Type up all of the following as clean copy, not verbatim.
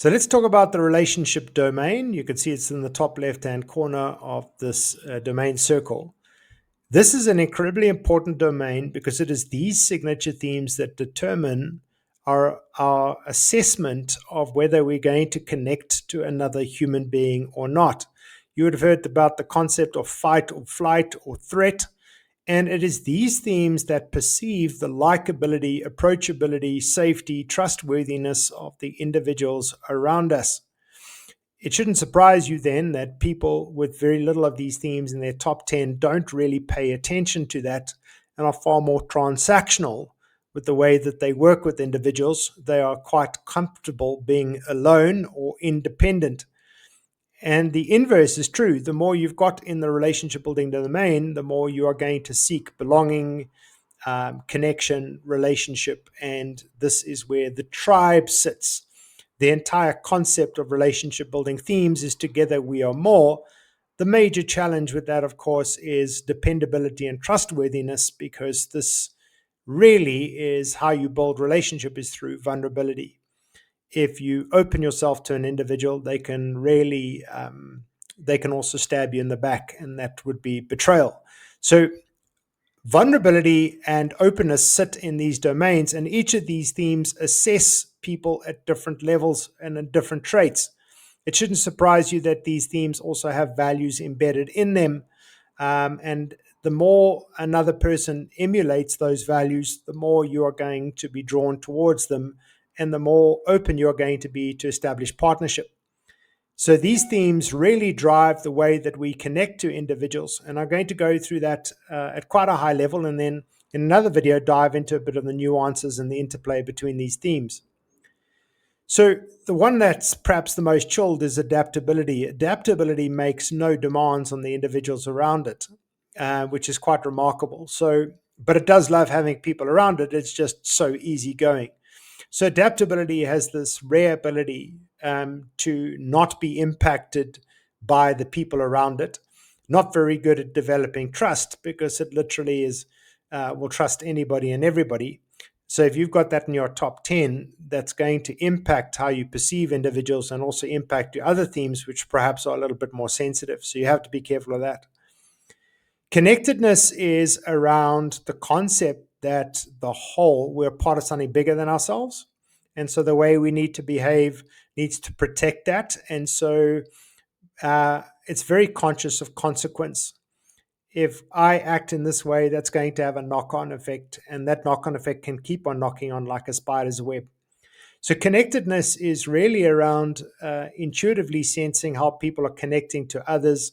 So let's talk about the relationship domain. You can see it's in the top left-hand corner of this domain circle. This is an incredibly important domain because it is these signature themes that determine our assessment of whether we're going to connect to another human being or not. You would have heard about the concept of fight or flight or threat. And it is these themes that perceive the likability, approachability, safety, trustworthiness of the individuals around us. It shouldn't surprise you then that people with very little of these themes in their top 10 don't really pay attention to that and are far more transactional with the way that they work with individuals. They are quite comfortable being alone or independent. And the inverse is true. The more you've got in the relationship building domain, the more you are going to seek belonging, connection, relationship. And this is where the tribe sits. The entire concept of relationship building themes is together we are more. The major challenge with that, of course, is dependability and trustworthiness, because this really is how you build relationship, is through vulnerability. If you open yourself to an individual, they can really, they can also stab you in the back, and that would be betrayal. So vulnerability and openness sit in these domains, and each of these themes assess people at different levels and in different traits. It shouldn't surprise you that these themes also have values embedded in them. And the more another person emulates those values, the more you are going to be drawn towards them, and the more open you're going to be to establish partnership. So these themes really drive the way that we connect to individuals. And I'm going to go through that at quite a high level, and then in another video, dive into a bit of the nuances and the interplay between these themes. So the one that's perhaps the most chilled is adaptability. Adaptability makes no demands on the individuals around it, which is quite remarkable. So, but it does love having people around it. It's just so easygoing. So adaptability has this rare ability to not be impacted by the people around it. Not very good at developing trust, because it literally is will trust anybody and everybody. So if you've got that in your top 10, that's going to impact how you perceive individuals and also impact your other themes, which perhaps are a little bit more sensitive. So you have to be careful of that. Connectedness is around the concept that the whole, we're part of something bigger than ourselves. And so the way we need to behave needs to protect that. And so it's very conscious of consequence. If I act in this way, that's going to have a knock-on effect, and that knock-on effect can keep on knocking on like a spider's web. So connectedness is really around intuitively sensing how people are connecting to others,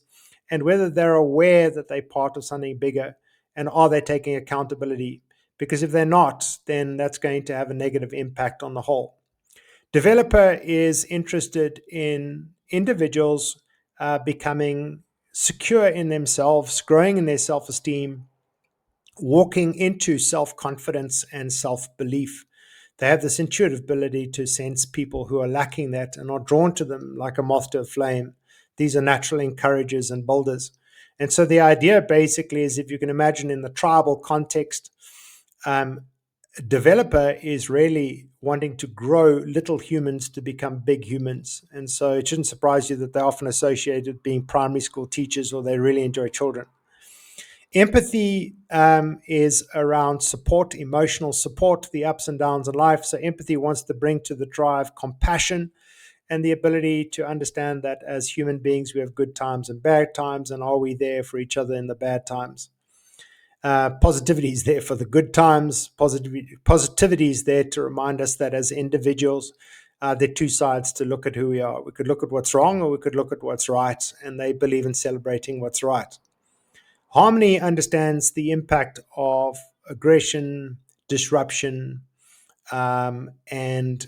and whether they're aware that they're part of something bigger, and are they taking accountability? Because if they're not, then that's going to have a negative impact on the whole. Developer is interested in individuals becoming secure in themselves, growing in their self-esteem, walking into self-confidence and self-belief. They have this intuitive ability to sense people who are lacking that and are drawn to them like a moth to a flame. These are natural encouragers and builders. And so the idea basically is, if you can imagine in the tribal context, developer is really wanting to grow little humans to become big humans. And so it shouldn't surprise you that they're often associated with being primary school teachers, or they really enjoy children. Empathy is around support, emotional support, the ups and downs in life. So empathy wants to bring to the drive compassion and the ability to understand that as human beings, we have good times and bad times, and are we there for each other in the bad times? Positivity is there for the good times. Positivity is there to remind us that as individuals, there are two sides to look at who we are. We could look at what's wrong, or we could look at what's right, and they believe in celebrating what's right. Harmony understands the impact of aggression, disruption, and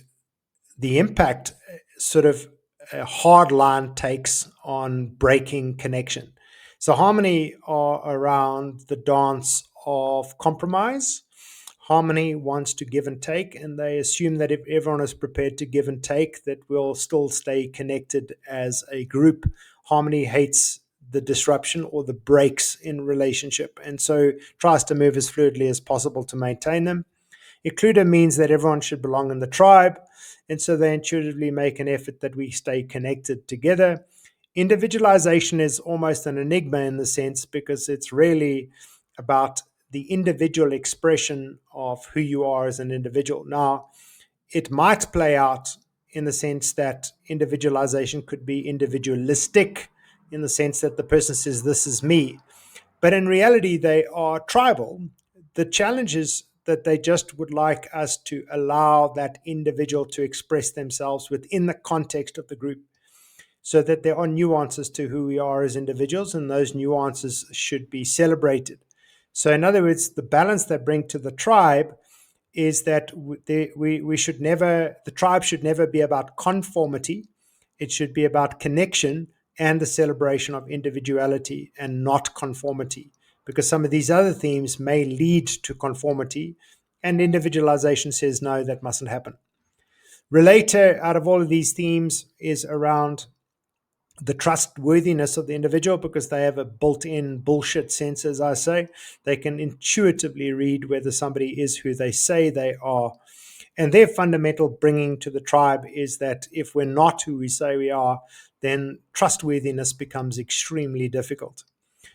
the impact sort of a hard line takes on breaking connection. So harmony are around the dance of compromise. Harmony wants to give and take, and they assume that if everyone is prepared to give and take, that we'll still stay connected as a group. Harmony hates the disruption or the breaks in relationship, and so tries to move as fluidly as possible to maintain them. Includer means that everyone should belong in the tribe, and so they intuitively make an effort that we stay connected together. Individualization is almost an enigma in the sense because it's really about the individual expression of who you are as an individual. Now, it might play out in the sense that individualization could be individualistic, in the sense that the person says, "This is me." But in reality, they are tribal. The challenge is that they just would like us to allow that individual to express themselves within the context of the group, so that there are nuances to who we are as individuals, and those nuances should be celebrated. So, in other words, the balance they bring to the tribe is that we should never, the tribe should never be about conformity. It should be about connection and the celebration of individuality and not conformity, because some of these other themes may lead to conformity, and individualization says, no, that mustn't happen. Relator, out of all of these themes, is around the trustworthiness of the individual, because they have a built-in bullshit sense, as I say. They can intuitively read whether somebody is who they say they are. And their fundamental bringing to the tribe is that if we're not who we say we are, then trustworthiness becomes extremely difficult.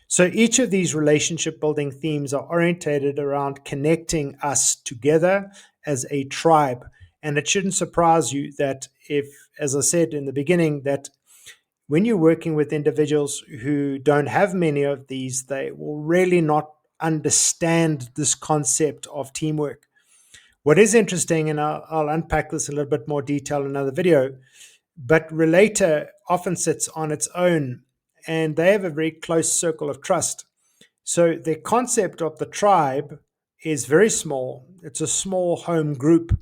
So each of these relationship building themes are orientated around connecting us together as a tribe. And it shouldn't surprise you that if, as I said in the beginning, that when you're working with individuals who don't have many of these, they will really not understand this concept of teamwork. What is interesting, and I'll unpack this in a little bit more detail in another video, but Relator often sits on its own, and they have a very close circle of trust. So the concept of the tribe is very small. It's a small home group,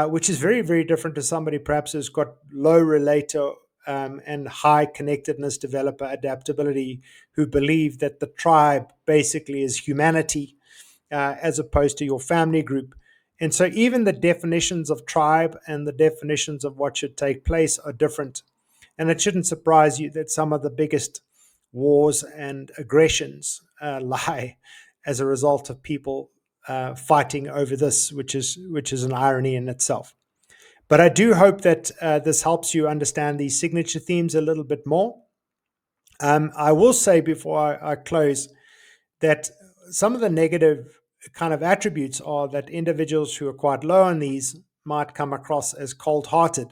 which is very, very different to somebody perhaps who's got low Relator and high connectedness developer adaptability, who believe that the tribe basically is humanity, as opposed to your family group. And so even the definitions of tribe and the definitions of what should take place are different. And it shouldn't surprise you that some of the biggest wars and aggressions lie as a result of people fighting over this, which is an irony in itself. But I do hope that this helps you understand these signature themes a little bit more. I will say before I close that some of the negative kind of attributes are that individuals who are quite low on these might come across as cold-hearted.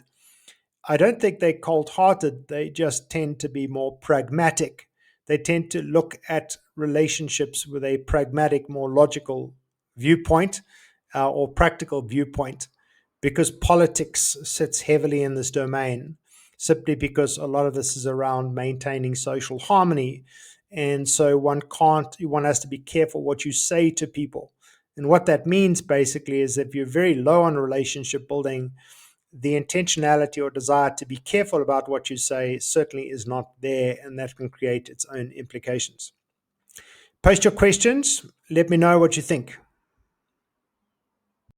I don't think they're cold-hearted. They just tend to be more pragmatic. They tend to look at relationships with a pragmatic, more logical viewpoint or practical viewpoint, because politics sits heavily in this domain, simply because a lot of this is around maintaining social harmony. And so one has to be careful what you say to people. And what that means basically is if you're very low on relationship building, the intentionality or desire to be careful about what you say certainly is not there, and that can create its own implications. Post your questions. Let me know what you think.